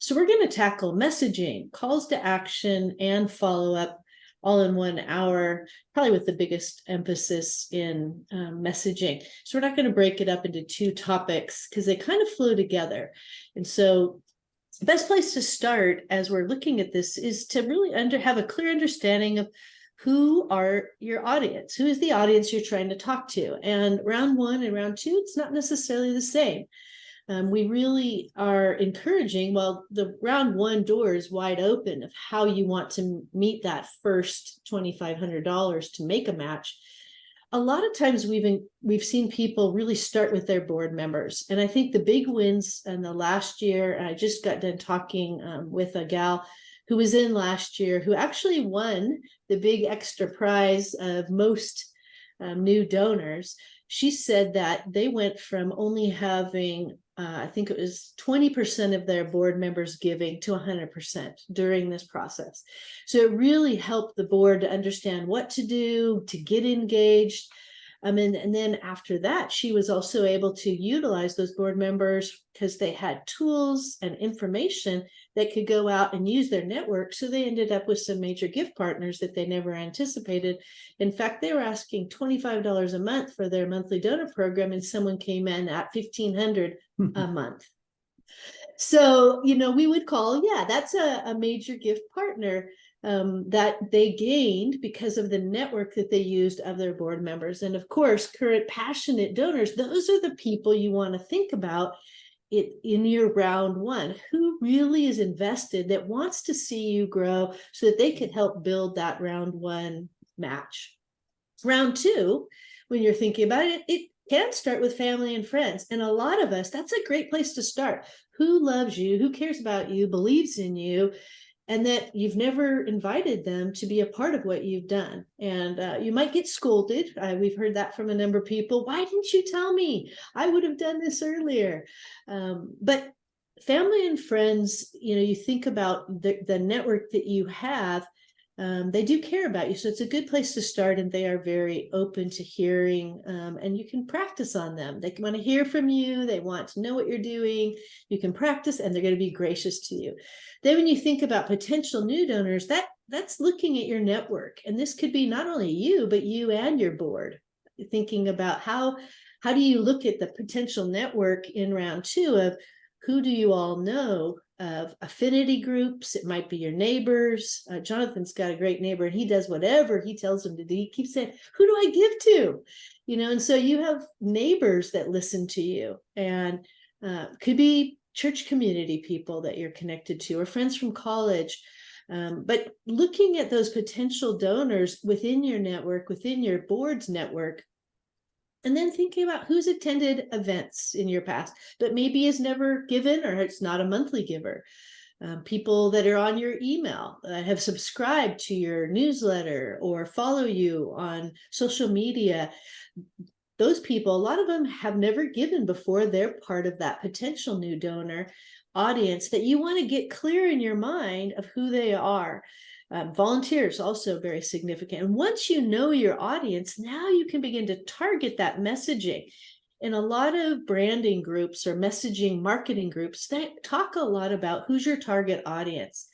So we're going to tackle messaging, calls to action, and follow-up all in 1 hour, probably with the biggest emphasis in messaging. So we're not going to break it up into 2 topics because they kind of flow together. And so the best place to start as we're looking at this is to really have a clear understanding of who are your audience, who is the audience you're trying to talk to. And round 1 and round 2, it's not necessarily the same. We really are encouraging, while the round 1 door is wide open of how you want to meet that first $2,500 to make a match. A lot of times we've seen people really start with their board members. And I think the big wins in the last year, I just got done talking with a gal who was in last year, who actually won the big extra prize of most new donors. She said that they went from only having, I think it was 20% of their board members giving to 100% during this process. So it really helped the board to understand what to do, to get engaged. And then after that, she was also able to utilize those board members because they had tools and information that could go out and use their network. So they ended up with some major gift partners that they never anticipated. In fact, they were asking $25 a month for their monthly donor program, and someone came in at $1,500 a month. So, we would call, that's a major gift partner that they gained because of the network that they used of their board members. And of course, current passionate donors, those are the people you want to think about it in your round 1, who really is invested, that wants to see you grow so that they could help build that round 1 match. Round 2, when you're thinking about it, it can start with family and friends. And a lot of us, that's a great place to start. Who loves you, who cares about you, believes in you, and that you've never invited them to be a part of what you've done. And you might get scolded. We've heard that from a number of people. Why didn't you tell me? I would have done this earlier. But family and friends, you think about the network that you have, they do care about you. So it's a good place to start, and they are very open to hearing, and you can practice on them. They want to hear from you. They want to know what you're doing. You can practice, and they're going to be gracious to you. Then when you think about potential new donors, that's looking at your network. And this could be not only you, but you and your board. Thinking about how do you look at the potential network in round 2 of who do you all know, of affinity groups. It might be your neighbors. Jonathan's got a great neighbor, and he does whatever he tells him to do. He keeps saying, who do I give to? And so you have neighbors that listen to you, and could be church community people that you're connected to, or friends from college. But looking at those potential donors within your network, within your board's network, and then thinking about who's attended events in your past, but maybe has never given, or it's not a monthly giver. People that are on your email, have subscribed to your newsletter or follow you on social media. Those people, a lot of them have never given before. They're part of that potential new donor audience that you want to get clear in your mind of who they are. Volunteers also very significant. And once you know your audience, now you can begin to target that messaging. In a lot of branding groups or messaging marketing groups, they talk a lot about who's your target audience.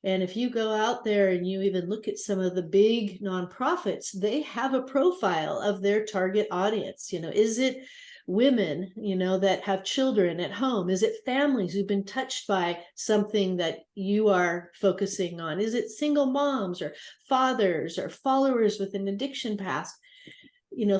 And if you go out there and you even look at some of the big nonprofits, they have a profile of their target audience. Is it women, that have children at home? Is it families who've been touched by something that you are focusing on? Is it single moms or fathers or followers with an addiction past?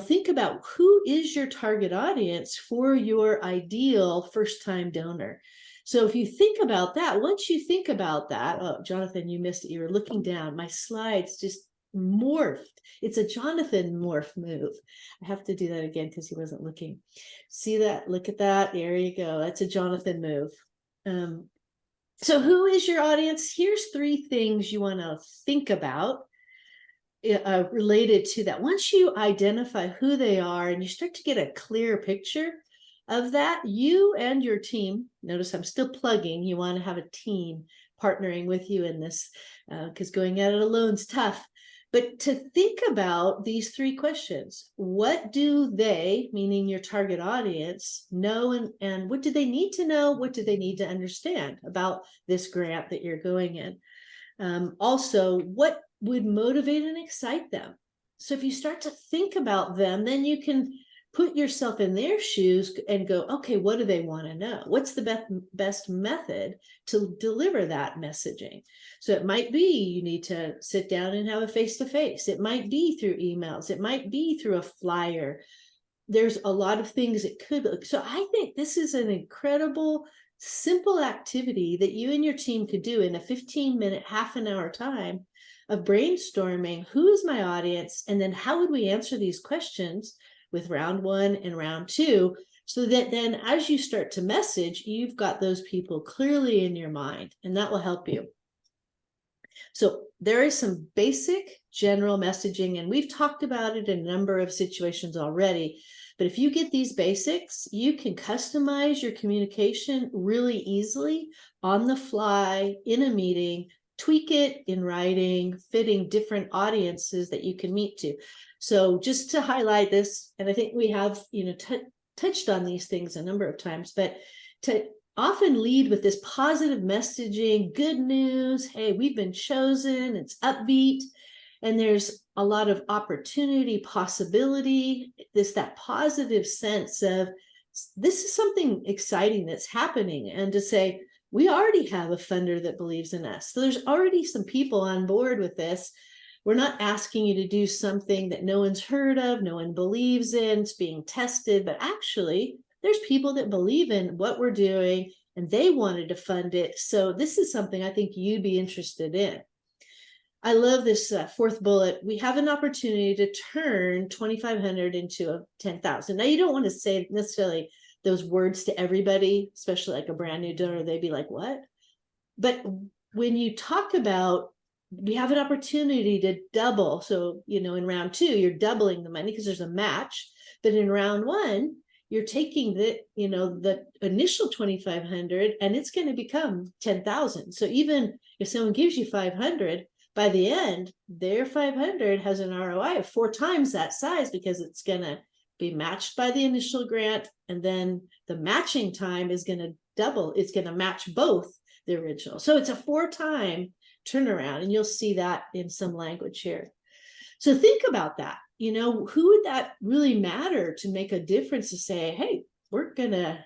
Think about who is your target audience for your ideal first-time donor. So if you think about that, once you think about that, oh, Jonathan, you missed it. You were looking down. My slides just morphed. It's a Jonathan morph move. I have to do that again because he wasn't looking. See that? Look at that. There you go. That's a Jonathan move. So who is your audience? Here's 3 things you want to think about related to that. Once you identify who they are and you start to get a clear picture of that, you and your team, notice I'm still plugging, you want to have a team partnering with you in this, because going at it alone is tough. But to think about these three questions: what do they, meaning your target audience, know, and what do they need to know? What do they need to understand about this grant that you're going in? Also, what would motivate and excite them? So if you start to think about them, then you can put yourself in their shoes and go, okay, what do they want to know? What's the best method to deliver that messaging? So it might be you need to sit down and have a face-to-face. It might be through emails. It might be through a flyer. There's a lot of things it could look. So I think this is an incredible, simple activity that you and your team could do in a 15-minute, half an hour time of brainstorming. Who is my audience? And then how would we answer these questions with round one and round two, so that then as you start to message, you've got those people clearly in your mind, and that will help you. So there is some basic general messaging, and we've talked about it in a number of situations already. But if you get these basics, you can customize your communication really easily on the fly in a meeting, tweak it in writing, fitting different audiences that you can meet to. So just to highlight this, and I think we have, touched on these things a number of times, but to often lead with this positive messaging, good news, hey, we've been chosen, it's upbeat, and there's a lot of opportunity, possibility, that positive sense of this is something exciting that's happening, and to say, we already have a funder that believes in us. So there's already some people on board with this. We're not asking you to do something that no one's heard of, no one believes in, it's being tested, but actually there's people that believe in what we're doing and they wanted to fund it. So this is something I think you'd be interested in. I love this fourth bullet. We have an opportunity to turn 2,500 into a 10,000. Now, you don't want to say necessarily those words to everybody, especially like a brand new donor. They'd be like, what? But when you talk about, we have an opportunity to double. So, in round two, you're doubling the money because there's a match. But in round one, you're taking the initial 2,500 and it's going to become 10,000. So even if someone gives you 500, by the end, their 500 has an ROI of 4 times that size, because it's going to be matched by the initial grant. And then the matching time is going to double. It's going to match both the original. So it's a 4-time turnaround, and you'll see that in some language here. So think about that. Who would that really matter to make a difference, to say, hey, we're going to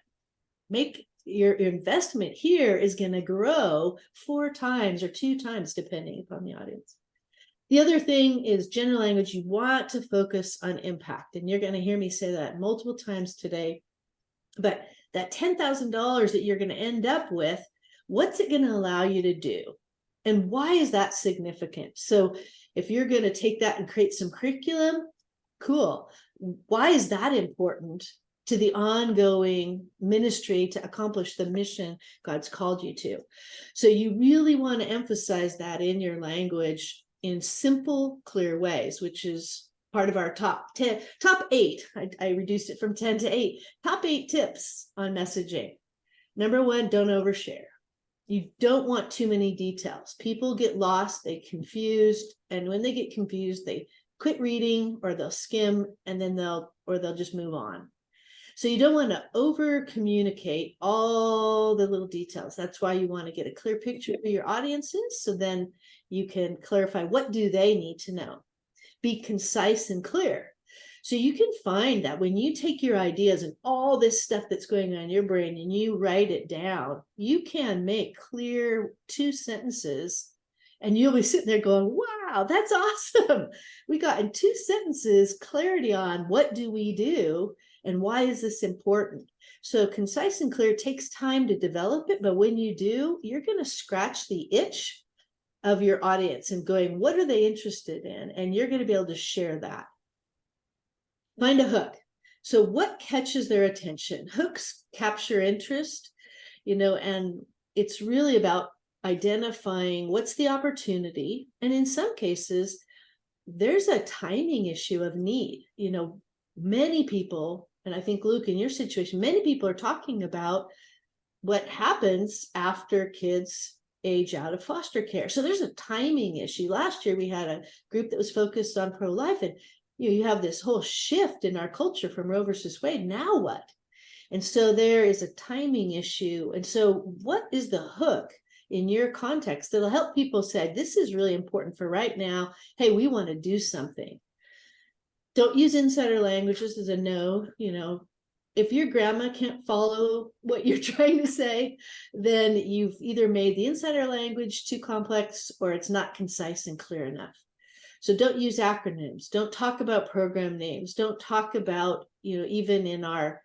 make your investment here is going to grow 4 times or 2 times, depending upon the audience. The other thing is general language. You want to focus on impact, and you're going to hear me say that multiple times today. But that $10,000 that you're going to end up with, what's it going to allow you to do? And why is that significant? So if you're going to take that and create some curriculum, cool. Why is that important to the ongoing ministry to accomplish the mission God's called you to? So you really want to emphasize that in your language in simple, clear ways, which is part of our top 8. I reduced it from 10 to 8. Top 8 tips on messaging. Number 1, don't overshare. You don't want too many details. People get lost, they confused, and when they get confused, they quit reading, or they'll skim, and then they'll just move on. So you don't want to over communicate all the little details. That's why you want to get a clear picture of your audiences, so then you can clarify, what do they need to know? Be concise and clear. So you can find that when you take your ideas and all this stuff that's going on in your brain and you write it down, you can make clear 2 sentences, and you'll be sitting there going, wow, that's awesome. We got in 2 sentences clarity on what do we do and why is this important. So concise and clear takes time to develop it, but when you do, you're going to scratch the itch of your audience and going, what are they interested in? And you're going to be able to share that. Find a hook. So what catches their attention? Hooks capture interest, and it's really about identifying what's the opportunity. And in some cases, there's a timing issue of need. Many people, and I think, Luke, in your situation, many people are talking about what happens after kids age out of foster care. So there's a timing issue. Last year we had a group that was focused on pro-life, and you have this whole shift in our culture from Roe versus Wade. Now what? And so there is a timing issue. And so what is the hook in your context that'll help people say, this is really important for right now. Hey, we want to do something. Don't use insider language. This is a no. If your grandma can't follow what you're trying to say, then you've either made the insider language too complex or it's not concise and clear enough. So don't use acronyms. Don't talk about program names. Don't talk about, even in our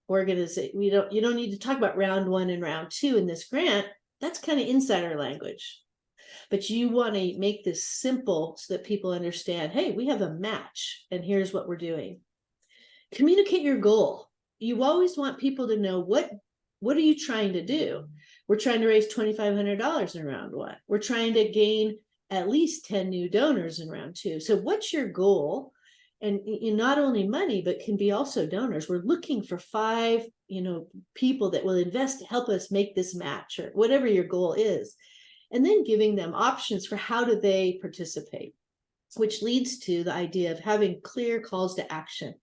organization, you don't need to talk about round 1 and round 2 in this grant. That's kind of insider language. But you want to make this simple so that people understand, hey, we have a match and here's what we're doing. Communicate your goal. You always want people to know what are you trying to do? We're trying to raise $2,500 in round 1. We're trying to gain at least 10 new donors in round 2. So what's your goal? And not only money, but can be also donors. We're looking for 5, people that will invest to help us make this match, or whatever your goal is. And then giving them options for how do they participate, which leads to the idea of having clear calls to action.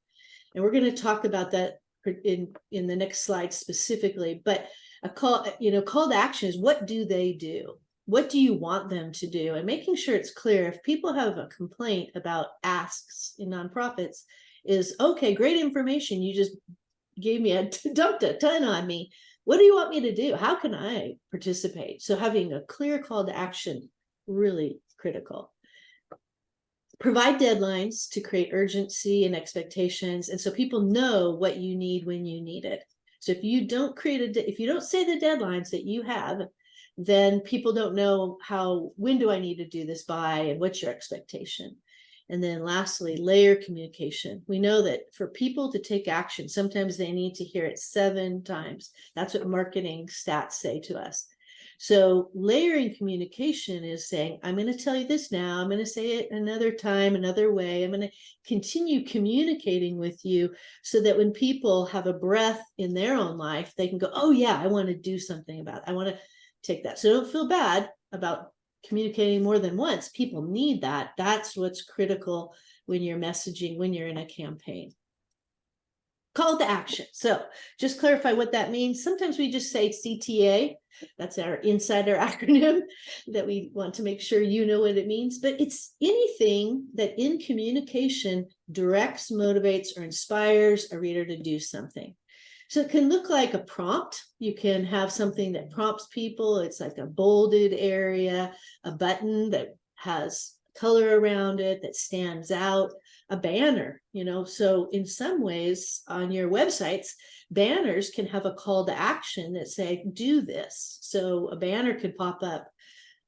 And we're going to talk about that in the next slide specifically. But a call to action is, what do they do? What do you want them to do? And making sure it's clear. If people have a complaint about asks in nonprofits, is okay, great information. You just gave me dumped a ton on me. What do you want me to do? How can I participate? So having a clear call to action, really critical. Provide deadlines to create urgency and expectations. And so people know what you need when you need it. So if you don't if you don't say the deadlines that you have, then people don't know when do I need to do this by, and what's your expectation? And then lastly, layer communication. We know that for people to take action, sometimes they need to hear it 7 times. That's what marketing stats say to us. So layering communication is saying, I'm going to tell you this now. I'm going to say it another time, another way. I'm going to continue communicating with you so that when people have a breath in their own life, they can go, oh yeah, I want to do something about it. I want to take that. So don't feel bad about communicating more than once. People need that. That's what's critical when you're messaging, when you're in a campaign. Call to action. So just clarify what that means. Sometimes we just say CTA. That's our insider acronym that we want to make sure you know what it means. But it's anything that in communication directs, motivates, or inspires a reader to do something. So it can look like a prompt. You can have something that prompts people. It's like a bolded area, a button that has color around it that stands out, a banner, So in some ways on your websites, banners can have a call to action that say, do this. So a banner could pop up.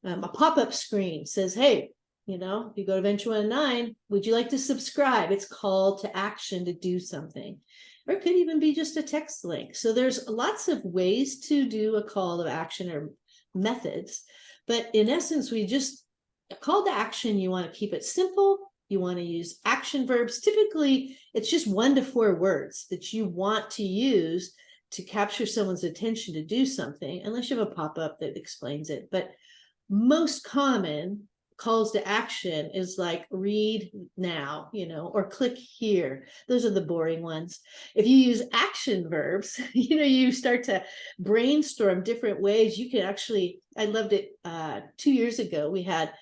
A pop-up screen says, hey, if you go to Venture 109, would you like to subscribe? It's call to action to do something. Or it could even be just a text link. So there's lots of ways to do a call to action or methods. But in essence, a call to action, you want to keep it simple. You want to use action verbs. Typically, it's just 1 to 4 words that you want to use to capture someone's attention to do something, unless you have a pop-up that explains it. But most common calls to action is like read now, or click here. Those are the boring ones. If you use action verbs, you start to brainstorm different ways. You can actually, I loved it 2 years ago. We had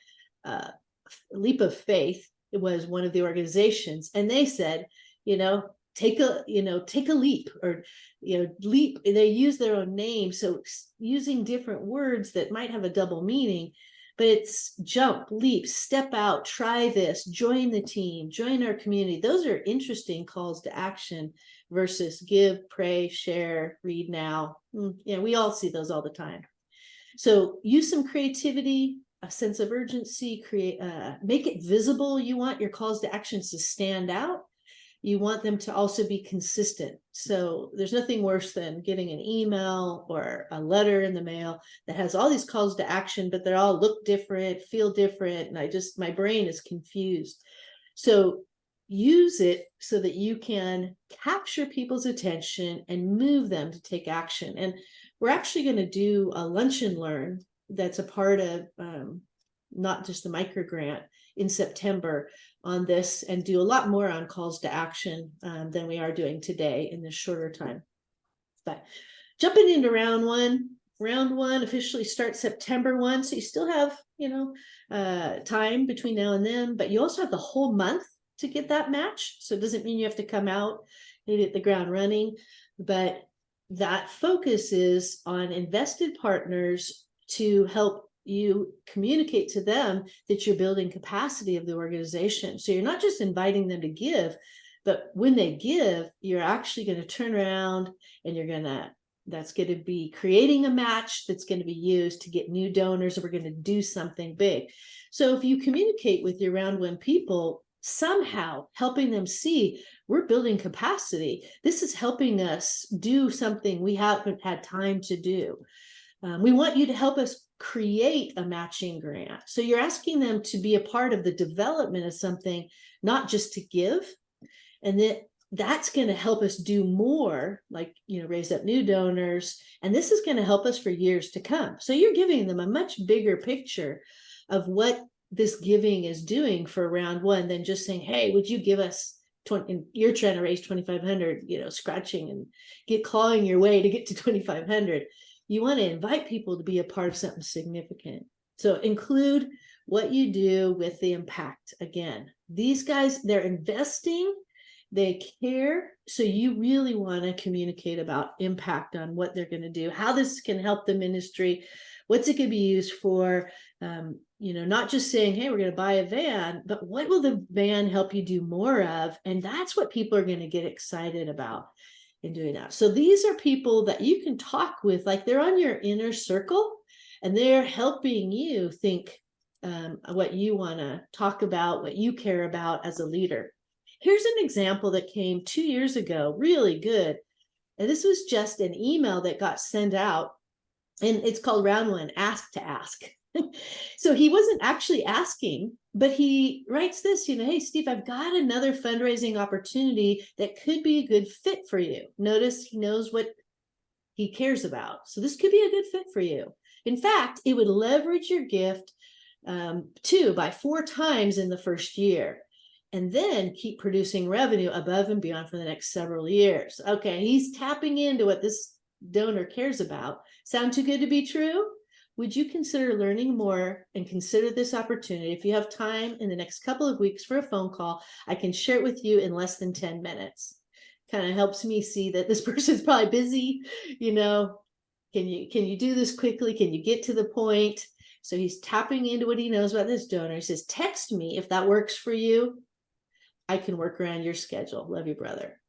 Leap of Faith. It was one of the organizations, and they said, take a leap, or leap. They use their own name, so using different words that might have a double meaning. But it's jump, leap, step out, try this, join the team, join our community. Those are interesting calls to action versus give, pray, share, read now. We all see those all the time. So use some creativity, a sense of urgency, make it visible. You want your calls to actions to stand out. You want them to also be consistent. So there's nothing worse than getting an email or a letter in the mail that has all these calls to action, but they all look different, feel different, and my brain is confused. So use it so that you can capture people's attention and move them to take action. And we're actually going to do a lunch and learn that's a part of not just the micro grant in September on this, and do a lot more on calls to action than we are doing today in this shorter time. But jumping into round one officially starts September 1. So you still have, time between now and then, but you also have the whole month to get that match. So it doesn't mean you have to come out and hit the ground running, but that focus is on invested partners to help you communicate to them that you're building capacity of the organization. So you're not just inviting them to give, but when they give, you're actually going to turn around and that's going to be creating a match that's going to be used to get new donors, and we're going to do something big. So if you communicate with your round one people, somehow helping them see we're building capacity, this is helping us do something we haven't had time to do. We want you to help us create a matching grant. So you're asking them to be a part of the development of something, not just to give. And that's going to help us do more, like, raise up new donors. And this is going to help us for years to come. So you're giving them a much bigger picture of what this giving is doing for round one than just saying, hey, would you give us 20, you're trying to raise 2,500, scratching and clawing your way to get to 2,500. You want to invite people to be a part of something significant. So include what you do with the impact. Again, these guys, they're investing, they care. So you really want to communicate about impact on what they're going to do, how this can help the ministry, what's it going to be used for, not just saying, hey, we're going to buy a van, but what will the van help you do more of? And that's what people are going to get excited about in doing that. So these are people that you can talk with, like they're on your inner circle and they're helping you think what you want to talk about, what you care about as a leader. Here's an example that came 2 years ago, really good. And this was just an email that got sent out, and it's called round one, ask to ask. So he wasn't actually asking, but he writes this, hey, Steve, I've got another fundraising opportunity that could be a good fit for you. Notice he knows what he cares about. So this could be a good fit for you. In fact, it would leverage your gift by 4 times in the first year, and then keep producing revenue above and beyond for the next several years. Okay, he's tapping into what this donor cares about. Sound too good to be true? Would you consider learning more and consider this opportunity? If you have time in the next couple of weeks for a phone call, I can share it with you in less than 10 minutes. Kind of helps me see that this person's probably busy. Can you do this quickly? Can you get to the point? So he's tapping into what he knows about this donor. He says, text me if that works for you. I can work around your schedule. Love you, brother.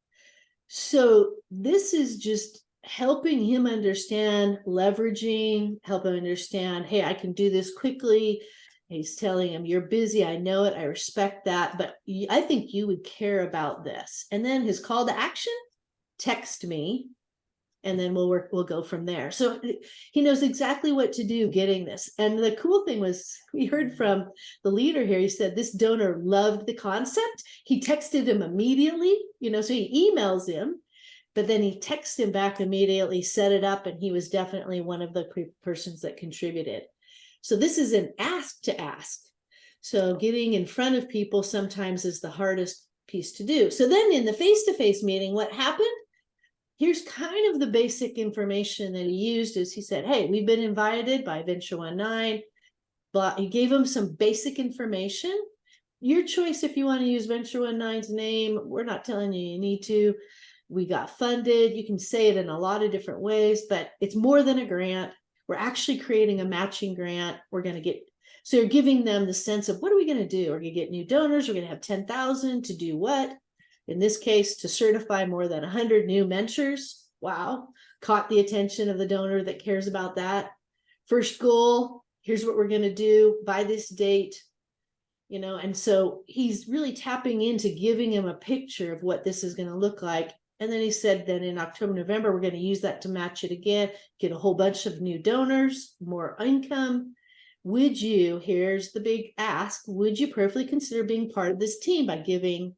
So this is just helping him understand, leveraging, help him understand, hey, I can do this quickly. He's telling him, you're busy. I know it. I respect that. But I think you would care about this. And then his call to action, text me. And then we'll go from there. So he knows exactly what to do getting this. And the cool thing was, we heard from the leader here. He said this donor loved the concept. He texted him immediately, so he emails him, but then he texts him back immediately, set it up, and he was definitely one of the persons that contributed. So this is an ask to ask. So getting in front of people sometimes is the hardest piece to do. So then in the face-to-face meeting, what happened? Here's kind of the basic information that he used. Is he said, hey, we've been invited by Venture 19, but he gave him some basic information. Your choice if you want to use Venture 19's name. We're not telling you need to. We got funded. You can say it in a lot of different ways, but it's more than a grant. We're actually creating a matching grant. So you're giving them the sense of, what are we going to do? We're going to get new donors. We're going to have 10,000 to do what? In this case, to certify more than 100 new mentors. Wow. Caught the attention of the donor that cares about that. First goal, here's what we're going to do by this date. And so he's really tapping into giving him a picture of what this is going to look like. And then he said that in October, November, we're going to use that to match it again, get a whole bunch of new donors, more income. Would you, here's the big ask, would you prayerfully consider being part of this team by giving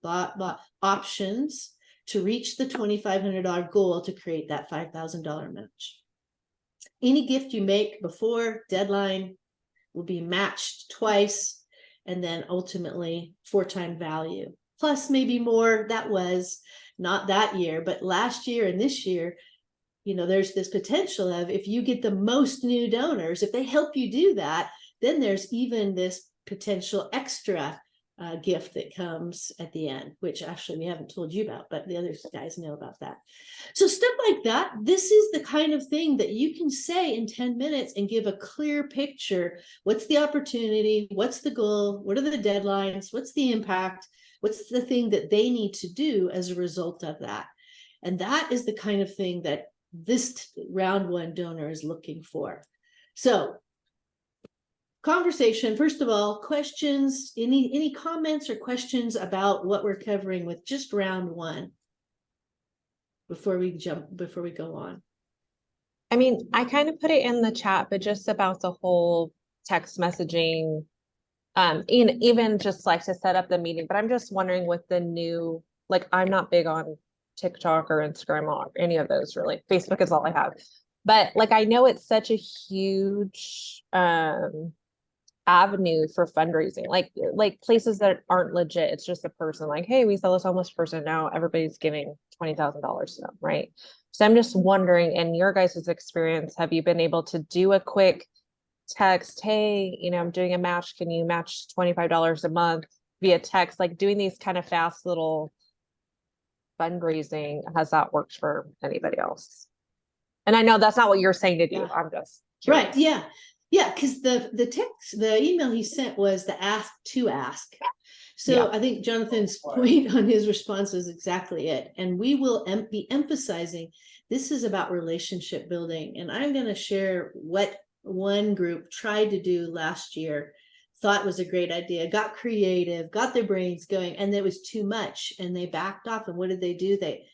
options to reach the $2,500 goal to create that $5,000 match? any gift you make before deadline will be matched twice, and then ultimately 4-time value. Plus maybe more. That was not that year, but last year and this year, there's this potential of, if you get the most new donors, if they help you do that, then there's even this potential extra gift that comes at the end, which actually we haven't told you about, but the other guys know about that. So stuff like that, this is the kind of thing that you can say in 10 minutes and give a clear picture. What's the opportunity? What's the goal? What are the deadlines? What's the impact? What's the thing that they need to do as a result of that? And that is the kind of thing that this round one donor is looking for. So conversation, first of all, questions, any comments or questions about what we're covering with just round one before we go on? I mean, I kind of put it in the chat, but just about the whole text messaging, even just like to set up the meeting, but I'm just wondering with the new, like, I'm not big on TikTok or Instagram or any of those really. Facebook is all I have. But like, I know it's such a huge avenue for fundraising, like places that aren't legit. It's just a person like, hey, we sell this homeless person, now everybody's giving $20,000 to them, right? So I'm just wondering, in your guys' experience, have you been able to do a quick text, hey, I'm doing a match, can you match $25 a month via text, like doing these kind of fast little fundraising? Has that worked for anybody else? And I know that's not what you're saying to do. Yeah. I'm just curious. Right. Yeah, because the email he sent was the ask to ask. So yeah. I think Jonathan's point on his response is exactly it. And we will be emphasizing this is about relationship building. And I'm going to share what one group tried to do last year, thought was a great idea, got creative, got their brains going, and it was too much. And they backed off. And what did they do? They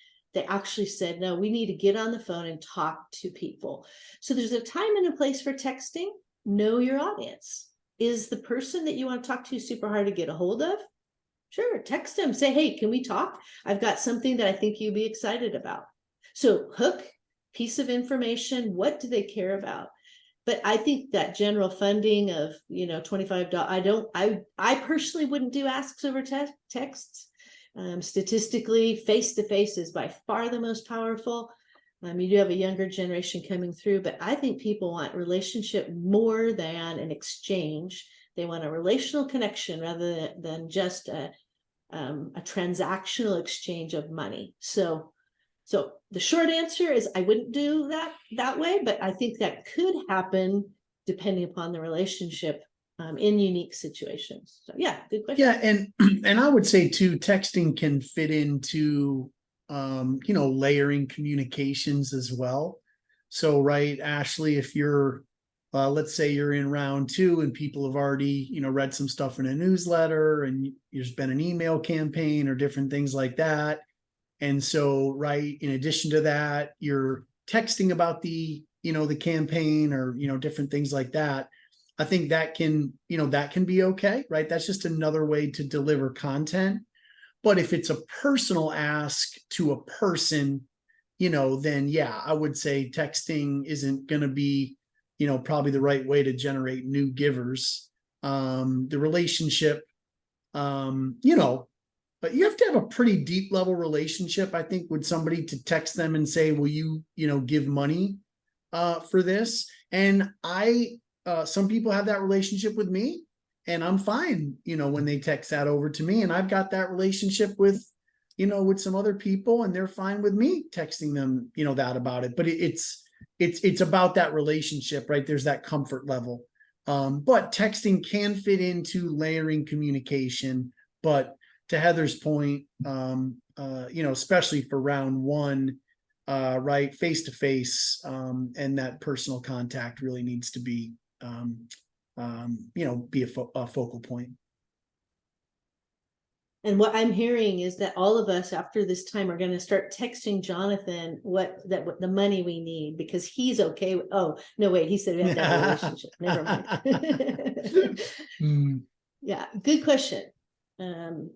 actually said, no, we need to get on the phone and talk to people. So there's a time and a place for texting. Know your audience. Is the person that you want to talk to super hard to get a hold of? Sure, text them. Say, hey, can we talk? I've got something that I think you'd be excited about. So hook, piece of information. What do they care about? But I think that general funding of, $25, I personally wouldn't do asks over texts. Statistically, face-to-face is by far the most powerful. You do have a younger generation coming through, but I think people want relationship more than an exchange. They want a relational connection rather than just a transactional exchange of money. So the short answer is I wouldn't do that way, but I think that could happen depending upon the relationship in unique situations. So yeah, good question. Yeah, and I would say too, texting can fit into layering communications as well. So right, Ashley, if you're let's say you're in round 2 and people have already read some stuff in a newsletter and there's been an email campaign or different things like that. And so, right, in addition to that, you're texting about the campaign or different things like that. I think that can be okay, right? That's just another way to deliver content. But if it's a personal ask to a person, then yeah, I would say texting isn't going to be, probably the right way to generate new givers. The relationship, but you have to have a pretty deep level relationship, I think, with somebody to text them and say, will you, give money for this? And some people have that relationship with me and I'm fine, when they text that over to me, and I've got that relationship with, with some other people and they're fine with me texting them, that about it. But it's about that relationship, right? There's that comfort level. But texting can fit into layering communication. But to Heather's point, especially for round 1, right, face to face, and that personal contact really needs to be, be a focal point. And what I'm hearing is that all of us after this time are going to start texting Jonathan what the money we need, because he's okay with, oh no, wait, he said we had that relationship. Never mind. Yeah, good question. And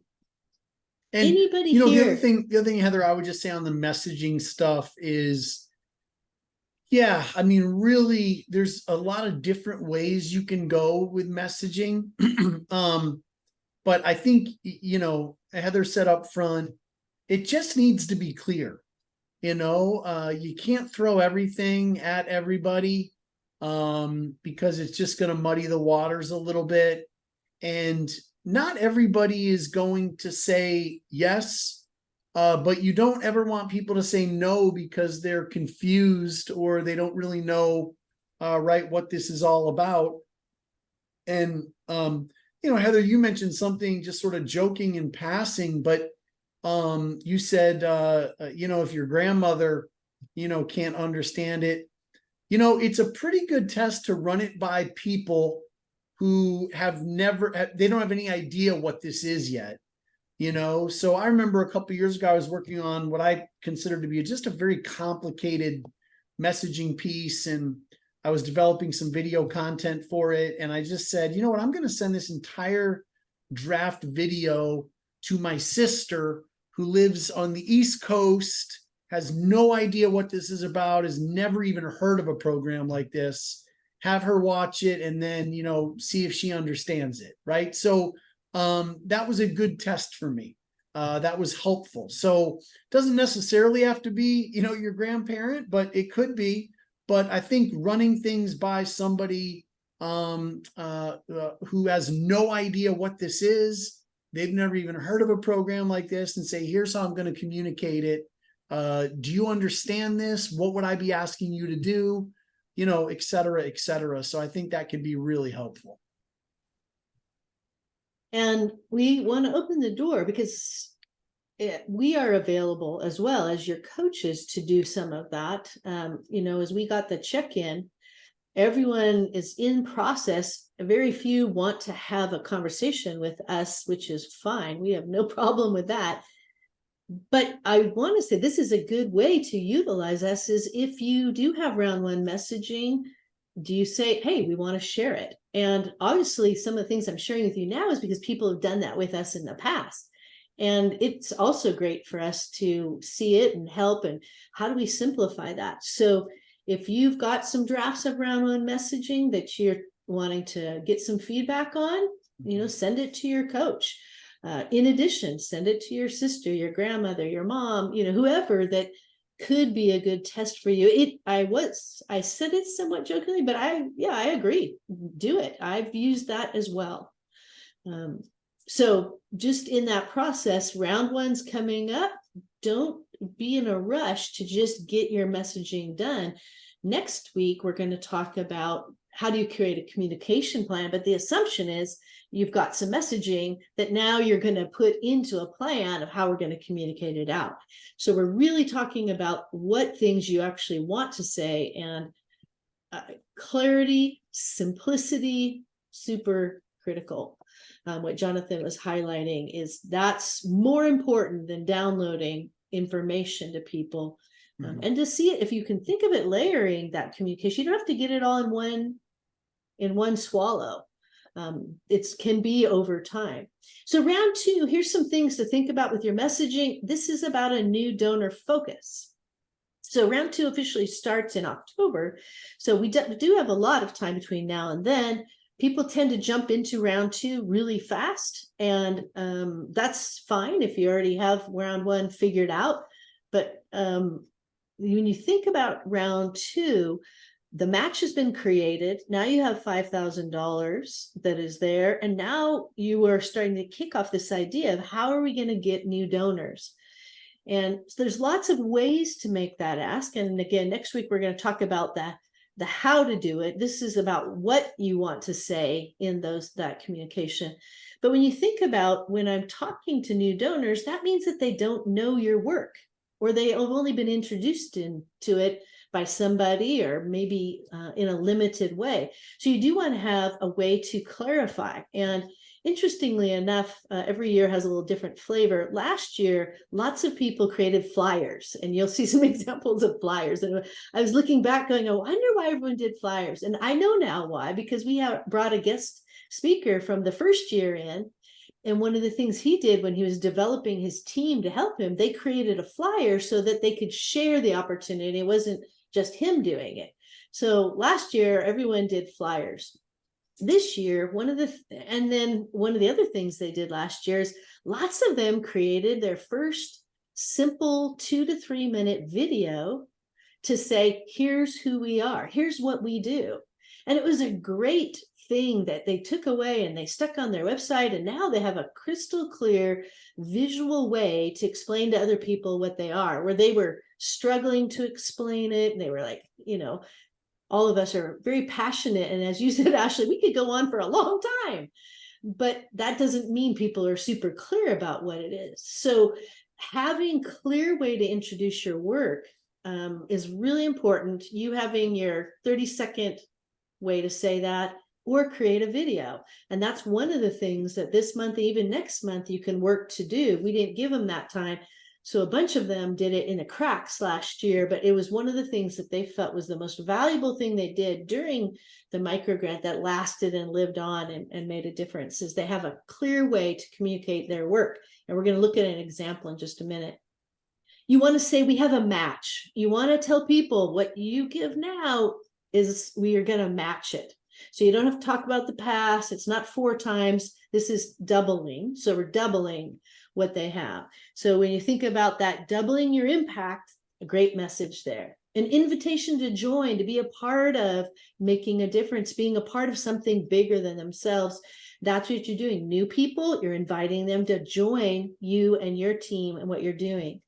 anybody here? The other thing, Heather, I would just say on the messaging stuff is, Yeah, I mean, really, there's a lot of different ways you can go with messaging. But I think, Heather said up front, it just needs to be clear. You can't throw everything at everybody, because it's just going to muddy the waters a little bit. And not everybody is going to say yes. But you don't ever want people to say no because they're confused or they don't really know, right, what this is all about. And, Heather, you mentioned something just sort of joking in passing, but you said, if your grandmother, can't understand it, it's a pretty good test to run it by people who they don't have any idea what this is yet. So I remember a couple of years ago, I was working on what I considered to be just a very complicated messaging piece, and I was developing some video content for it. And I just said, you know what, I'm going to send this entire draft video to my sister who lives on the East Coast, has no idea what this is about, has never even heard of a program like this. Have her watch it and then, see if she understands it. Right. So that was a good test for me. That was helpful. So it doesn't necessarily have to be, your grandparent, but it could be. But I think running things by somebody who has no idea what this is, they've never even heard of a program like this, and say, here's how I'm going to communicate it. Do you understand this? What would I be asking you to do? Et cetera, et cetera. So I think that could be really helpful. And we want to open the door because we are available as well as your coaches to do some of that. As we got the check-in, everyone is in process. Very few want to have a conversation with us, which is fine. We have no problem with that. But I want to say this is a good way to utilize us is if you do have round one messaging, do you say, hey, we want to share it? And obviously some of the things I'm sharing with you now is because people have done that with us in the past. And it's also great for us to see it and help. And how do we simplify that? So if you've got some drafts of round one messaging that you're wanting to get some feedback on, send it to your coach. In addition, send it to your sister, your grandmother, your mom, whoever that could be a good test for you. I said it somewhat jokingly, but I agree. Do it. I've used that as well. So just in that process, round one's coming up. Don't be in a rush to just get your messaging done. Next week, we're going to talk about how do you create a communication plan, but the assumption is you've got some messaging that now you're going to put into a plan of how we're going to communicate it out. So we're really talking about what things you actually want to say, and clarity, simplicity, super critical. What Jonathan was highlighting is that's more important than downloading information to people. And to see it, if you can think of it, layering that communication, you don't have to get it all in one swallow. It can be over time. So round two, here's some things to think about with your messaging. This is about a new donor focus. So round two officially starts in October. So we do have a lot of time between now and then. People tend to jump into round two really fast, and that's fine if you already have round one figured out. But when you think about round two, the match has been created. Now you have $5,000 that is there. And now you are starting to kick off this idea of how are we going to get new donors? And so there's lots of ways to make that ask. And again, next week, we're going to talk about the how to do it. This is about what you want to say in that communication. But when you think about when I'm talking to new donors, that means that they don't know your work, or they have only been introduced to it by somebody, or maybe in a limited way. So you do want to have a way to clarify. And interestingly enough, every year has a little different flavor. Last year, lots of people created flyers, and you'll see some examples of flyers. And I was looking back going, I wonder why everyone did flyers. And I know now why, because we brought a guest speaker from the first year in. And one of the things he did when he was developing his team to help him, they created a flyer so that they could share the opportunity. It wasn't just him doing it. So last year, everyone did flyers. This year, one of the other things they did last year is lots of them created their first simple 2 to 3 minute video to say, here's who we are, here's what we do. And it was a great thing that they took away and they stuck on their website. And now they have a crystal clear visual way to explain to other people what they are, where they were struggling to explain it. And they were like, all of us are very passionate. And as you said, Ashley, we could go on for a long time, but that doesn't mean people are super clear about what it is. So having clear way to introduce your work is really important. You having your 30-second way to say that, or create a video. And that's one of the things that this month, even next month, you can work to do. We didn't give them that time. So a bunch of them did it in the cracks last year, but it was one of the things that they felt was the most valuable thing they did during the micro grant that lasted and lived on and made a difference, is they have a clear way to communicate their work. And we're going to look at an example in just a minute. You want to say we have a match. You want to tell people what you give now is we are going to match it. So you don't have to talk about the past. It's not 4 times. This is doubling. So we're doubling what they have. So when you think about that, doubling your impact, a great message there. An invitation to join, to be a part of making a difference, being a part of something bigger than themselves. That's what you're doing. New people, you're inviting them to join you and your team and what you're doing.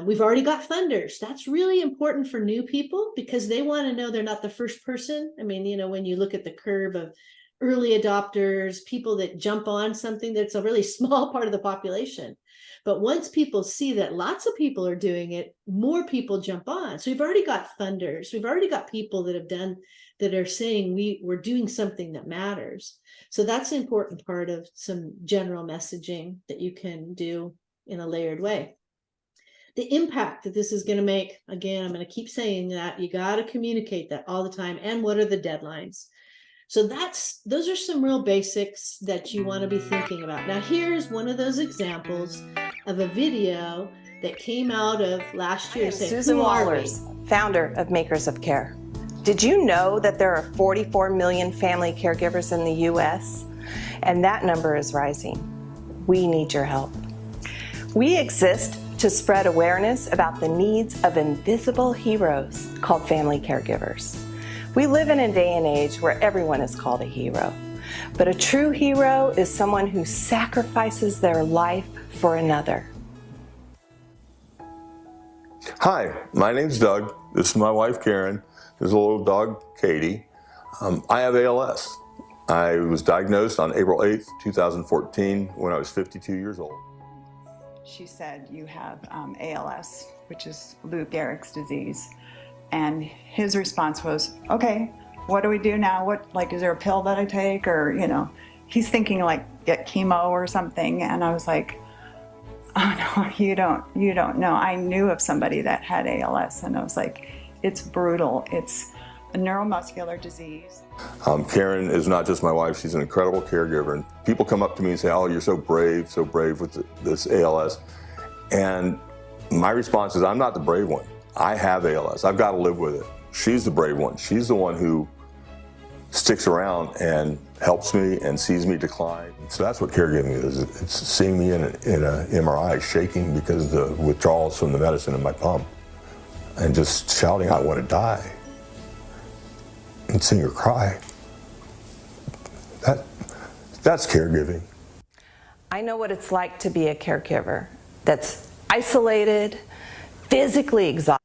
We've already got funders. That's really important for new people because they want to know they're not the first person. I mean, when you look at the curve of early adopters, people that jump on something, that's a really small part of the population. But once people see that lots of people are doing it, more people jump on. So we've already got funders. We've already got people that are saying we're doing something that matters. So that's an important part of some general messaging that you can do in a layered way. The impact that this is going to make, again, I'm going to keep saying that you got to communicate that all the time. And what are the deadlines? So those are some real basics that you want to be thinking about. Now, here's one of those examples of a video that came out of last year. Susan Wallers, founder of Makers of Care. Did you know that there are 44 million family caregivers in the U.S.? And that number is rising. We need your help. We exist to spread awareness about the needs of invisible heroes called family caregivers. We live in a day and age where everyone is called a hero, but a true hero is someone who sacrifices their life for another. Hi, my name's Doug. This is my wife, Karen. There's a little dog, Katie. I have ALS. I was diagnosed on April 8th, 2014, when I was 52 years old. She said, you have ALS, which is Lou Gehrig's disease. And his response was, okay, what do we do now? Is there a pill that I take? Or, he's thinking get chemo or something. And I was like, oh no, you don't know. I knew of somebody that had ALS and I was like, it's brutal. It's a neuromuscular disease. Karen is not just my wife, she's an incredible caregiver. And people come up to me and say, oh, you're so brave with this ALS. And my response is, I'm not the brave one. I have ALS. I've got to live with it. She's the brave one. She's the one who sticks around and helps me and sees me decline. So that's what caregiving is. It's seeing me in an MRI shaking because of the withdrawals from the medicine in my pump and just shouting, I want to die, and seeing her cry. That's caregiving. I know what it's like to be a caregiver that's isolated, physically exhausted.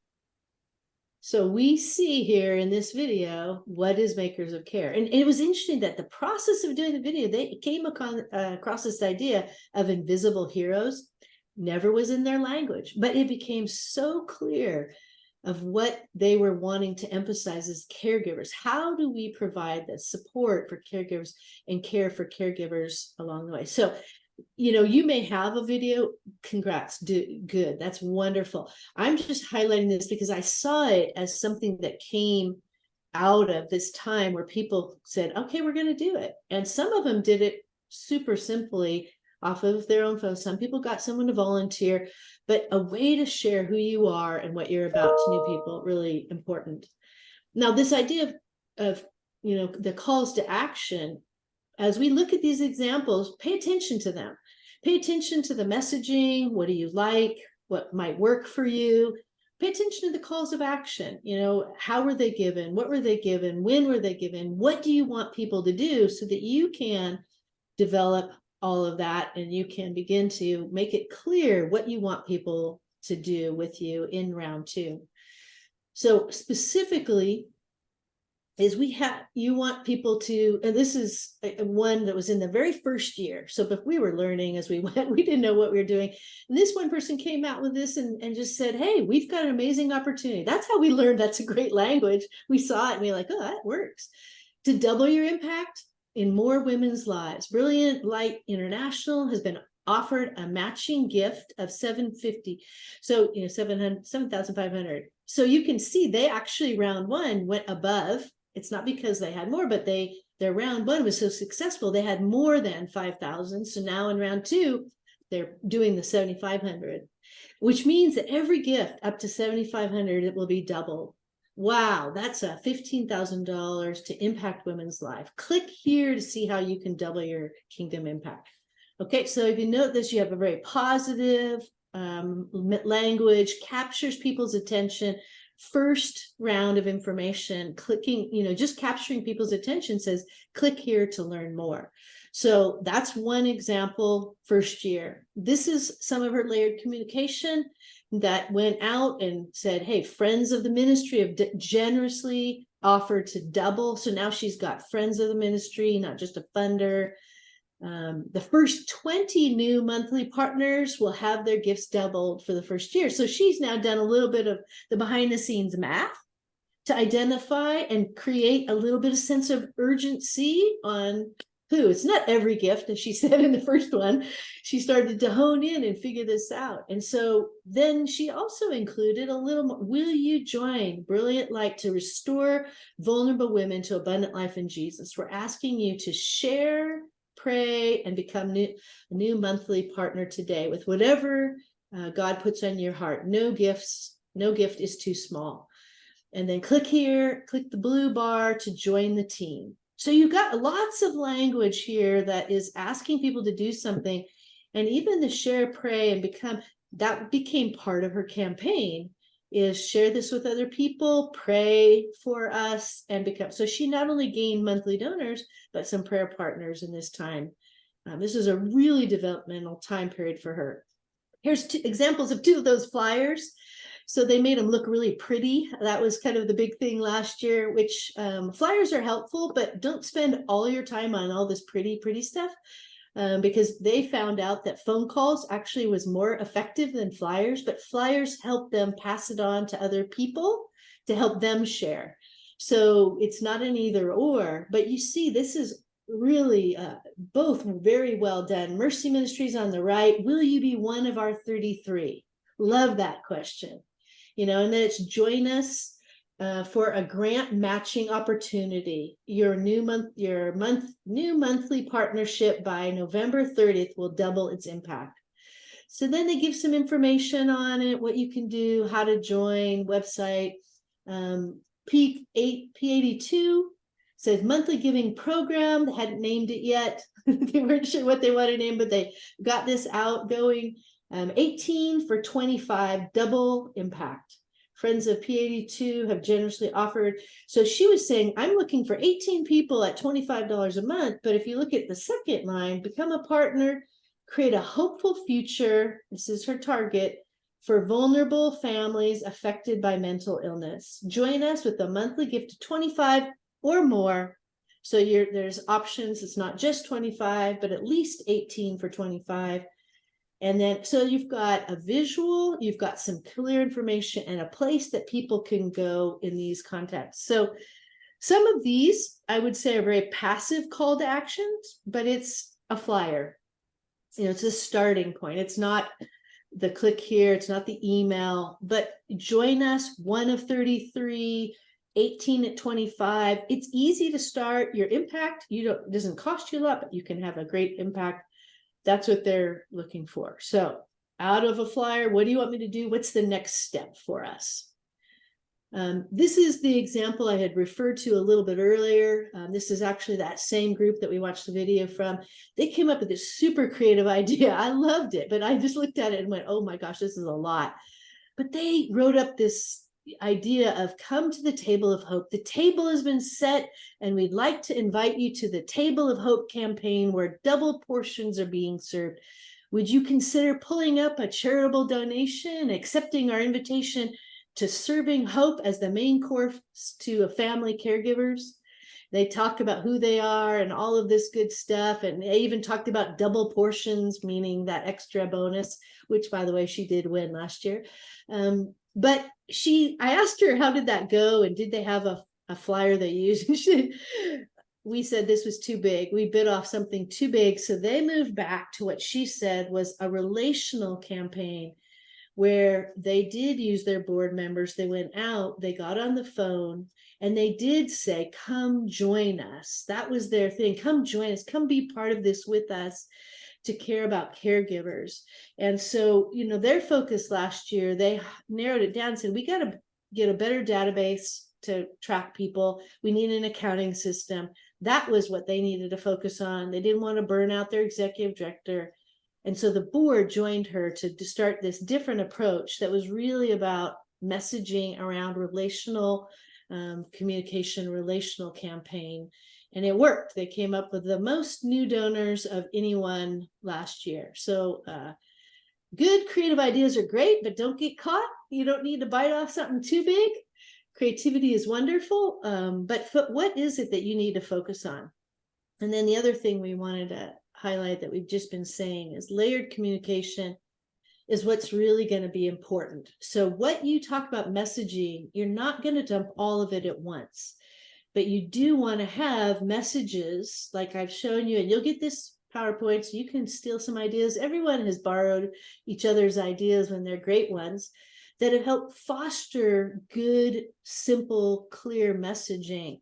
So we see here in this video, what is Makers of Care? And it was interesting that the process of doing the video, they came across this idea of invisible heroes, never was in their language, but it became so clear of what they were wanting to emphasize as caregivers. How do we provide the support for caregivers and care for caregivers along the way? So you may have a video. Congrats, good. That's wonderful. I'm just highlighting this because I saw it as something that came out of this time where people said, okay, we're going to do it. And some of them did it super simply off of their own phone. Some people got someone to volunteer, but a way to share who you are and what you're about to new people, really important. Now, this idea of the calls to action, as we look at these examples, pay attention to them. Pay attention to the messaging. What do you like? What might work for you? Pay attention to the calls of action. How were they given? What were they given? When were they given? What do you want people to do so that you can develop all of that and you can begin to make it clear what you want people to do with you in round 2. So specifically, you want people to, and this is one that was in the very first year. So if we were learning as we went, we didn't know what we were doing. And this one person came out with this and just said, hey, we've got an amazing opportunity. That's how we learned that's a great language. We saw it and we were like, oh, that works. To double your impact in more women's lives. Brilliant Light International has been offered a matching gift of $750. So, $7,500. So you can see they actually round 1 went above. It's not because they had more, but their round 1 was so successful. They had more than 5,000. So now in round 2, they're doing the 7,500, which means that every gift up to 7,500, it will be doubled. Wow, that's a $15,000 to impact women's life. Click here to see how you can double your kingdom impact. Okay, so if you note this, you have a very positive language, captures people's attention. First round of information, clicking, just capturing people's attention says, click here to learn more. So that's one example, first year. This is some of her layered communication that went out and said, hey, friends of the ministry have generously offered to double. So now she's got friends of the ministry, not just a funder. The first 20 new monthly partners will have their gifts doubled for the first year. So she's now done a little bit of the behind the scenes math to identify and create a little bit of sense of urgency on who. It's not every gift, as she said in the first one. She started to hone in and figure this out. And so then she also included a little more. Will you join Brilliant Light to restore vulnerable women to abundant life in Jesus? We're asking you to share, pray, and become a new monthly partner today with whatever God puts on your heart. No gift is too small. And then click here, click the blue bar to join the team. So you've got lots of language here that is asking people to do something. And even the share, pray, and become, that became part of her campaign, is share this with other people, pray for us, and become. So she not only gained monthly donors, but some prayer partners in this time. This is a really developmental time period for her. Here's 2 examples of 2 of those flyers. So they made them look really pretty. That was kind of the big thing last year, which flyers are helpful, but don't spend all your time on all this pretty stuff. Because they found out that phone calls actually was more effective than flyers, but flyers help them pass it on to other people to help them share. So it's not an either or, but you see, this is really both very well done. Mercy Ministries on the right. Will you be one of our 33? Love that question. And then it's join us for a grant matching opportunity. Your new monthly partnership by November 30th will double its impact. So then they give some information on it, what you can do, how to join, website. P82 says monthly giving program. They hadn't named it yet. They weren't sure what they wanted to name, but they got this out going. 18 for 25, double impact. Friends of P82 have generously offered. So she was saying, I'm looking for 18 people at $25 a month. But if you look at the second line, become a partner, create a hopeful future. This is her target for vulnerable families affected by mental illness. Join us with a monthly gift of 25 or more. So there's options. It's not just 25, but at least 18 for 25. And then, so you've got a visual, you've got some clear information and a place that people can go in these contexts. So some of these, I would say, are very passive call to actions, but it's a flyer. It's a starting point. It's not the click here, it's not the email, but join us, one of 33, 18 at 25. It's easy to start your impact. It doesn't cost you a lot, but you can have a great impact. That's what they're looking for. So out of a flyer, what do you want me to do? What's the next step for us? This is the example I had referred to a little bit earlier. This is actually that same group that we watched the video from. They came up with this super creative idea. I loved it, but I just looked at it and went, oh my gosh, this is a lot. But they wrote up this idea of come to the table of hope. The table has been set, and we'd like to invite you to the Table of Hope campaign where double portions are being served. Would you consider pulling up a charitable donation, accepting our invitation to serving hope as the main course to family caregivers? They talk about who they are and all of this good stuff. And they even talked about double portions, meaning that extra bonus, which by the way, she did win last year. But I asked her, how did that go? And did they have a flyer they used? We said this was too big. We bit off something too big. So they moved back to what she said was a relational campaign, where they did use their board members. They went out, they got on the phone, and they did say, come join us. That was their thing. Come join us, come be part of this with us to care about caregivers. And so, their focus last year, they narrowed it down and said, we got to get a better database to track people. We need an accounting system. That was what they needed to focus on. They didn't want to burn out their executive director. And so the board joined her to start this different approach that was really about messaging around relational communication, relational campaign. And it worked. They came up with the most new donors of anyone last year. So good creative ideas are great, but don't get caught. You don't need to bite off something too big. Creativity is wonderful, but what is it that you need to focus on? And then the other thing we wanted to highlight that we've just been saying is layered communication is what's really going to be important. So what you talk about messaging, you're not going to dump all of it at once, but you do want to have messages like I've shown you, and you'll get this PowerPoint, so you can steal some ideas. Everyone has borrowed each other's ideas when they're great ones that have helped foster good, simple, clear messaging.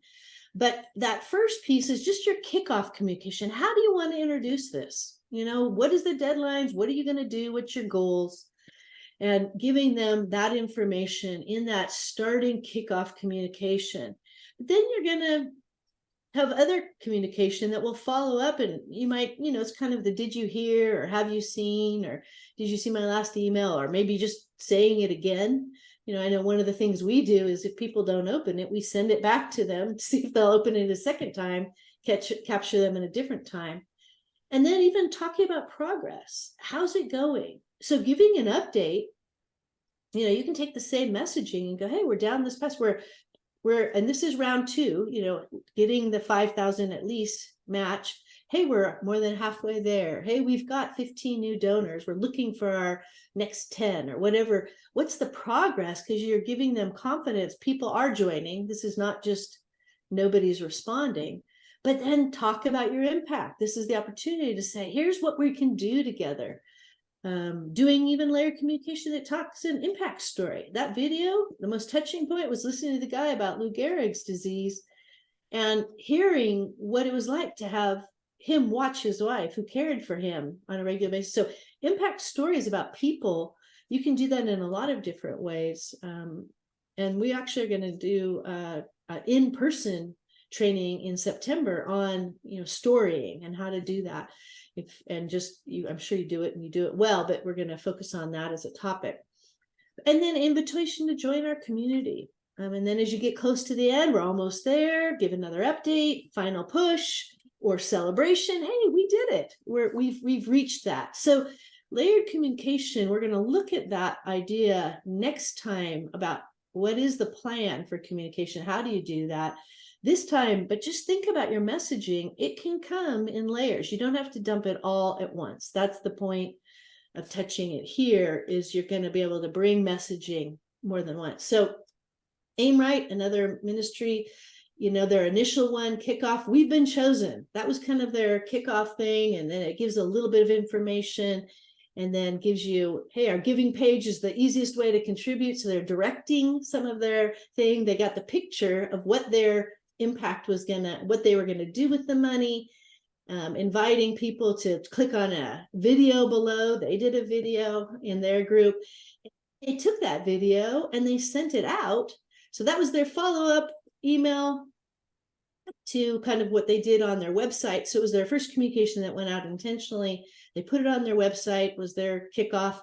But that first piece is just your kickoff communication. How do you want to introduce this? What is the deadlines? What are you going to do? What's your goals? And giving them that information in that starting kickoff communication. But then you're going to have other communication that will follow up, and you might, it's kind of the did you hear, or have you seen, or did you see my last email, or maybe just saying it again. I know one of the things we do is if people don't open it, we send it back to them to see if they'll open it a second time, capture them in a different time. And then even talking about progress. How's it going? So giving an update, you can take the same messaging and go, hey, we're down this path. And this is round 2, getting the 5,000 at least match. Hey, we're more than halfway there. Hey, we've got 15 new donors. We're looking for our next 10 or whatever. What's the progress? Because you're giving them confidence. People are joining. This is not just nobody's responding. But then talk about your impact. This is the opportunity to say, here's what we can do together. Doing even layered communication that talks an impact story. That video, the most touching point was listening to the guy about Lou Gehrig's disease and hearing what it was like to have him watch his wife who cared for him on a regular basis. So impact stories about people, you can do that in a lot of different ways. And we actually are going to do in-person training in September on, storying and how to do that. I'm sure you do it and you do it well, but we're going to focus on that as a topic. And then invitation to join our community. And then as you get close to the end, we're almost there, give another update, final push or celebration. Hey, we did it. We've reached that. So layered communication, we're going to look at that idea next time about what is the plan for communication? How do you do that? This time, but just think about your messaging. It can come in layers. You don't have to dump it all at once. That's the point of touching it here, is you're going to be able to bring messaging more than once. So AimRight, another ministry, their initial one, kickoff, we've been chosen. That was kind of their kickoff thing. And then it gives a little bit of information and then gives you, hey, our giving page is the easiest way to contribute. So they're directing some of their thing. They got the picture of what their impact was what they were going to do with the money. inviting people to click on a video below. They did a video in their group. They took that video and they sent it out. So that was their follow-up email to kind of what they did on their website. So it was their first communication that went out intentionally. They put it on their website, was their kickoff.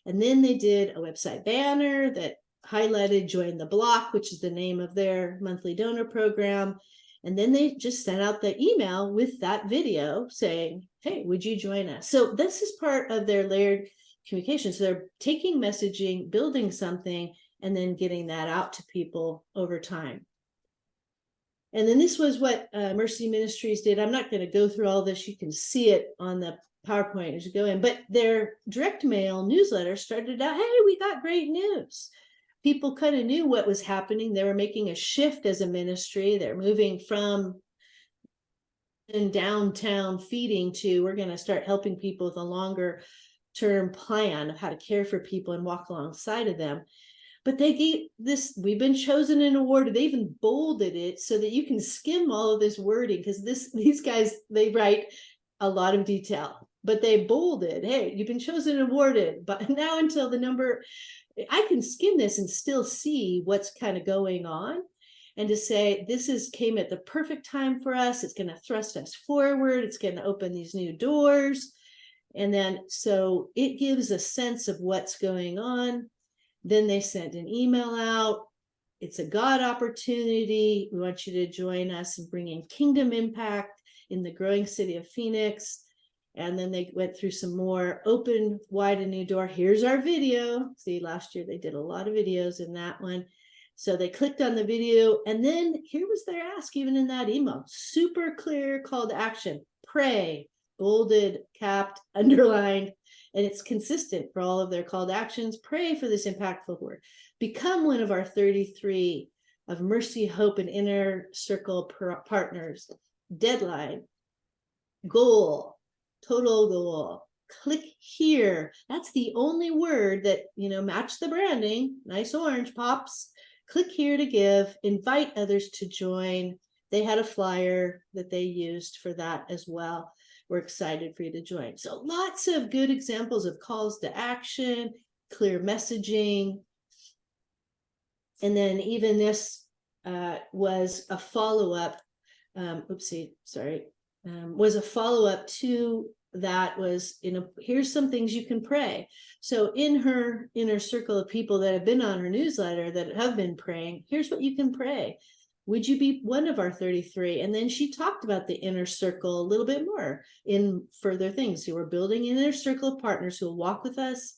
And then they did a website banner that highlighted Join the Block, which is the name of their monthly donor program. And then they just sent out the email with that video saying, hey, would you join us? So this is part of their layered communication. So they're taking messaging, building something, and then getting that out to people over time. And then this was what Mercy Ministries did. I'm not going to go through all this. You can see it on the PowerPoint as you go in. But their direct mail newsletter started out, hey, we got great news. People kind of knew what was happening. They were making a shift as a ministry. They're moving from in downtown feeding to we're going to start helping people with a longer term plan of how to care for people and walk alongside of them. But they gave this, we've been chosen and awarded. They even bolded it so that you can skim all of this wording, because these guys, they write a lot of detail, but they bolded, hey, you've been chosen and awarded. But now until the number, I can skim this and still see what's kind of going on. And to say, this came at the perfect time for us. It's going to thrust us forward. It's going to open these new doors. And then, so it gives a sense of what's going on. Then they sent an email out. It's a God opportunity. We want you to join us in bringing kingdom impact in the growing city of Phoenix. And then they went through some more, open wide a new door. Here's our video. See, last year they did a lot of videos in that one. So they clicked on the video, and then here was their ask, even in that email, super clear call to action, pray, bolded, capped, underlined, and it's consistent for all of their call to actions. Pray for this impactful word. Become one of our 33 of Mercy, Hope, and Inner Circle partners. Deadline, goal, total goal. Click here. That's the only word that, match the branding. Nice orange pops. Click here to give. Invite others to join. They had a flyer that they used for that as well. We're excited for you to join. So lots of good examples of calls to action, clear messaging. And then even this was a follow-up, was a follow-up to that was, here's some things you can pray. So in her inner circle of people that have been on her newsletter that have been praying, here's what you can pray. Would you be one of our 33? And then she talked about the inner circle a little bit more in further things. So we're building an inner circle of partners who will walk with us.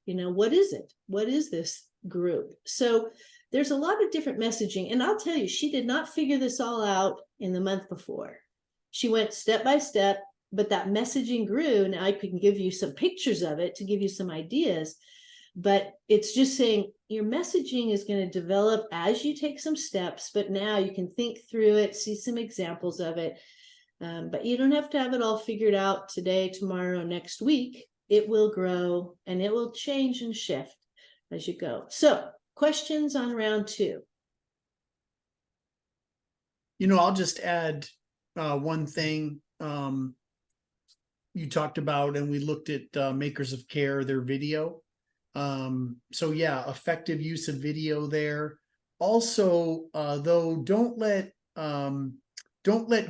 What is it? What is this group? So there's a lot of different messaging. And I'll tell you, she did not figure this all out in the month before. She went step by step, but that messaging grew. Now I can give you some pictures of it to give you some ideas. But it's just saying your messaging is going to develop as you take some steps, but now you can think through it, see some examples of it. But you don't have to have it all figured out today, tomorrow, next week. It will grow and it will change and shift as you go. So questions on round 2? I'll just add one thing. You talked about, and we looked at Makers of Care, their video. So yeah, effective use of video there. Also, though, don't let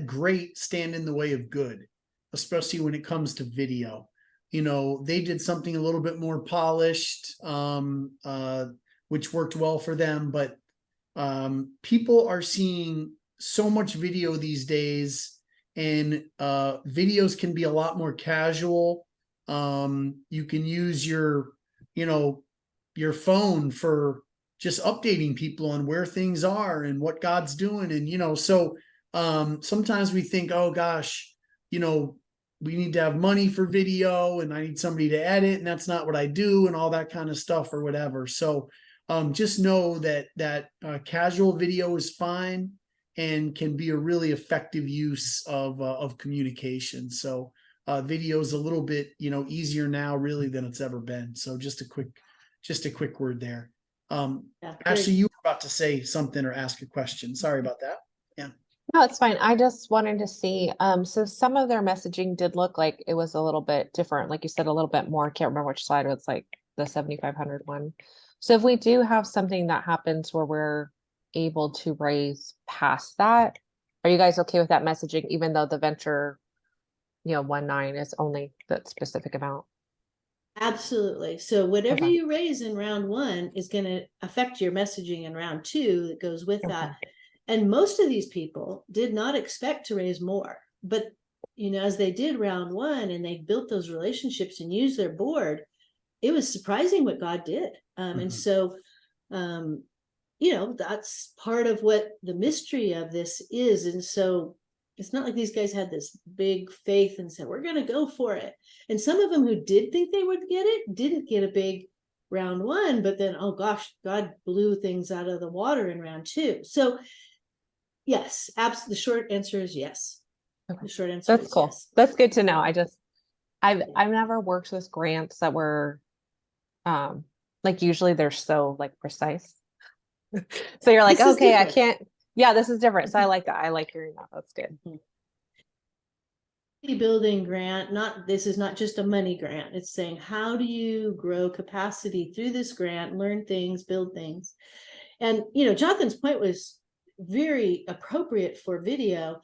great stand in the way of good, especially when it comes to video. They did something a little bit more polished, which worked well for them, but people are seeing so much video these days, and videos can be a lot more casual. You can use your phone for just updating people on where things are and what God's doing. And, so sometimes we think, oh gosh, we need to have money for video and I need somebody to edit, and that's not what I do, and all that kind of stuff or whatever. So just know that casual video is fine and can be a really effective use of communication. So video is a little bit, easier now really than it's ever been. So just a quick word there. Ashley, you were about to say something or ask a question. Sorry about that. Yeah. No, it's fine. I just wanted to see, so some of their messaging did look like it was a little bit different, like you said, a little bit more. I can't remember which slide, it's like the 7,500 one. So if we do have something that happens where we're able to raise past that, are you guys okay with that messaging, even though the venture, 1.9 is only that specific amount? Absolutely. So whatever Okay. you raise in round one is going to affect your messaging in round two that goes with that. Okay. And most of these people did not expect to raise more, but as they did round one and they built those relationships and used their board, it was surprising what God did. And so, that's part of what the mystery of this is. And so it's not like these guys had this big faith and said, we're going to go for it. And some of them who did think they would get it didn't get a big round one, but then, oh gosh, God blew things out of the water in round two. So yes, absolutely. The short answer is yes. Okay. The short answer That's is cool. yes. That's good to know. I've never worked with grants that were, like usually they're so like precise. So you're like, This is okay, I different. can't, yeah, this is different. So I like that. I like hearing that. That's good. Building grant, this is not just a money grant. It's saying, how do you grow capacity through this grant, learn things, build things? And Jonathan's point was very appropriate for video.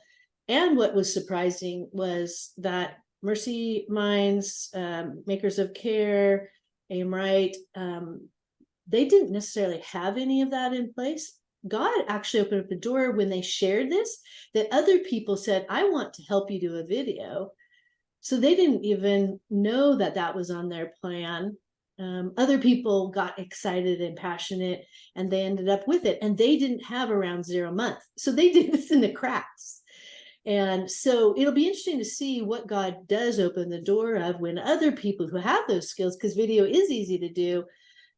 And what was surprising was that Mercy Minds, Makers of Care, Aim Right, they didn't necessarily have any of that in place. God actually opened up the door when they shared this, that other people said, I want to help you do a video. So they didn't even know that that was on their plan. Other people got excited and passionate and they ended up with it, and they didn't have around 0 month. So they did this in the cracks. And so it'll be interesting to see what God does open the door of when other people who have those skills, because video is easy to do,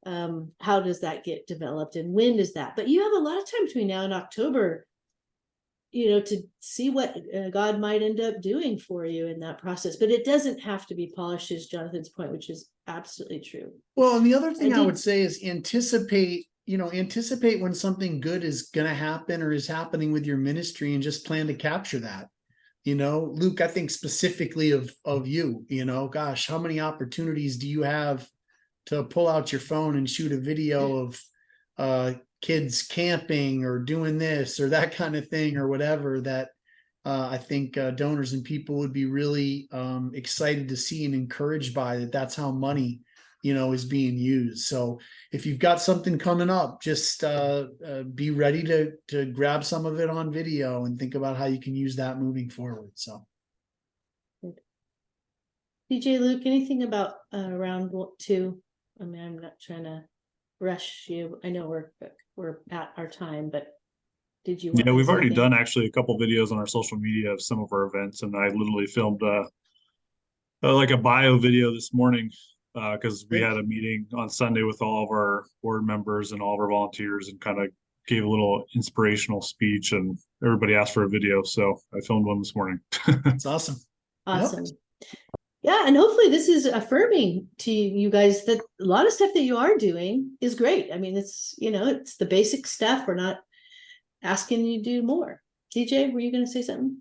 how does that get developed and when does that? But you have a lot of time between now and October, to see what God might end up doing for you in that process. But it doesn't have to be polished, is Jonathan's point, which is absolutely true. Well, and the other thing I did- would say is anticipate when something good is going to happen or is happening with your ministry, and just plan to capture that. Luke, I think specifically of you, gosh, how many opportunities do you have to pull out your phone and shoot a video of kids camping or doing this or that kind of thing or whatever, that I think donors and people would be really excited to see and encouraged by that. That's how money, is being used. So if you've got something coming up, just be ready to grab some of it on video and think about how you can use that moving forward. So. DJ, Luke, anything about round two? I mean, I'm not trying to rush you. I know we're at our time, but did you want Yeah, to we've say already anything? done actually a couple videos on our social media of some of our events, and I literally filmed like a bio video this morning because we had a meeting on Sunday with all of our board members and all of our volunteers, and kind of gave a little inspirational speech, and everybody asked for a video, so I filmed one this morning. It's awesome. Awesome. Yeah, and hopefully this is affirming to you guys that a lot of stuff that you are doing is great. I mean, it's it's the basic stuff. We're not asking you to do more. DJ, were you going to say something?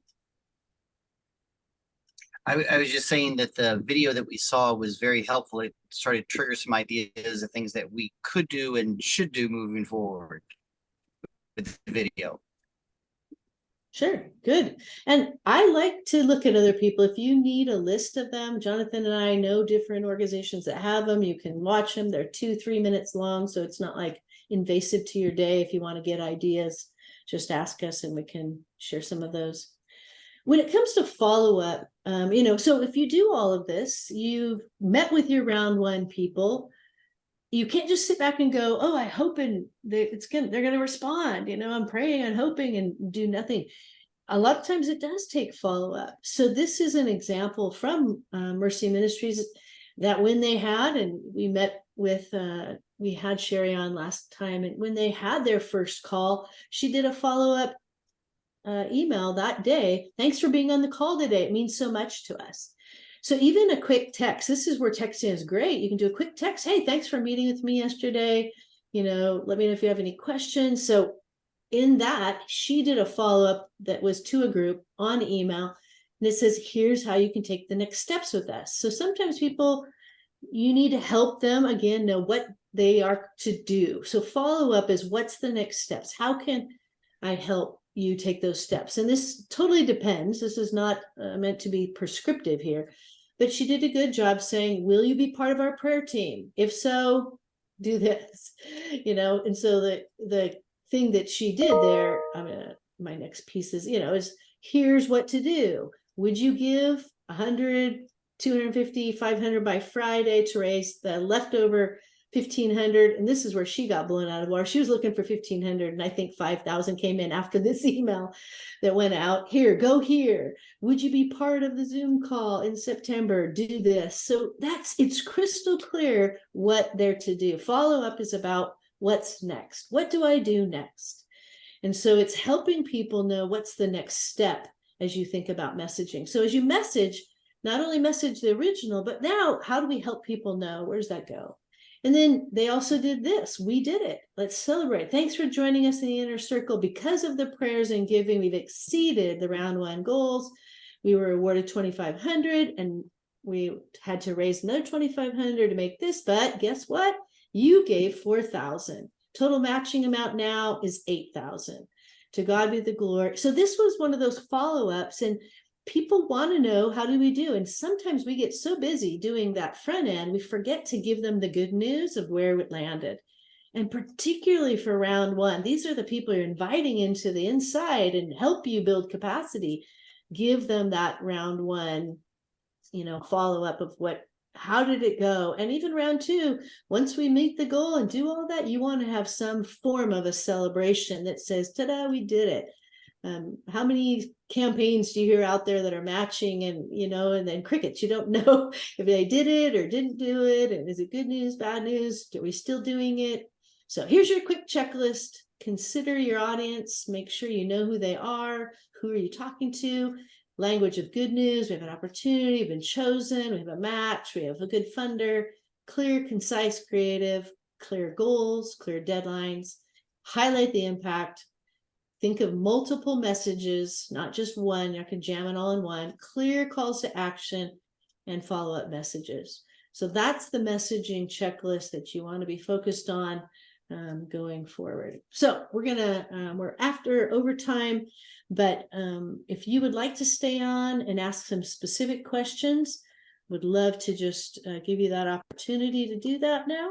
I was just saying that the video that we saw was very helpful. It started to trigger some ideas of things that we could do and should do moving forward with the video. Sure, good. And I like to look at other people. If you need a list of them, Jonathan and I know different organizations that have them. You can watch them. They're 2-3 minutes long, so it's not like invasive to your day. If you want to get ideas, just ask us and we can share some of those. When it comes to follow-up, so if you do all of this, you've met with your round one people, you can't just sit back and go, oh, I hope they're going to respond. I'm praying and hoping and do nothing. A lot of times it does take follow-up. So this is an example from Mercy Ministries that when they had, and we met with, we had Sherry on last time, and when they had their first call, she did a follow-up email that day. Thanks for being on the call today. It means so much to us. So even a quick text, this is where texting is great. You can do a quick text. Hey, thanks for meeting with me yesterday. Let me know if you have any questions. So in that, she did a follow-up that was to a group on email. And it says, here's how you can take the next steps with us. So sometimes people, you need to help them again know what they are to do. So follow-up is, what's the next steps? How can I help you take those steps? And this totally depends. This is not meant to be prescriptive here, but she did a good job saying, will you be part of our prayer team? If so, do this, and so the thing that she did there, my next piece is, is here's what to do. Would you give 100, 250, 500 by Friday to raise the leftover 1,500? And this is where she got blown out of the water. She was looking for 1,500, and I think 5,000 came in after this email that went out. Here, go here. Would you be part of the Zoom call in September? Do this. So it's crystal clear what they're to do. Follow up is about what's next. What do I do next? And so it's helping people know what's the next step as you think about messaging. So as you message, not only message the original, but now how do we help people know? Where does that go? And then they also did this. We did it. Let's celebrate. Thanks for joining us in the inner circle. Because of the prayers and giving, we've exceeded the round one goals. We were awarded 2,500, and we had to raise another 2,500 to make this. But guess what? You gave 4,000. Total matching amount now is 8,000. To God be the glory. So this was one of those follow-ups, and people want to know, how do we do? And sometimes we get so busy doing that front end, we forget to give them the good news of where it landed. And particularly for round one, these are the people you're inviting into the inside and help you build capacity. Give them that round one, follow-up of how did it go? And even round two, once we meet the goal and do all that, you want to have some form of a celebration that says, ta-da, we did it. How many campaigns do you hear out there that are matching and then crickets? You don't know if they did it or didn't do it. And is it good news, bad news? Are we still doing it? So here's your quick checklist. Consider your audience. Make sure you know who they are. Who are you talking to? Language of good news. We have an opportunity. We've been chosen. We have a match. We have a good funder. Clear, concise, creative. Clear goals, clear deadlines. Highlight the impact. Think of multiple messages, not just one. You can jam it all in one. Clear calls to action and follow-up messages. So that's the messaging checklist that you want to be focused on going forward. So we're after overtime, but if you would like to stay on and ask some specific questions, would love to just give you that opportunity to do that now.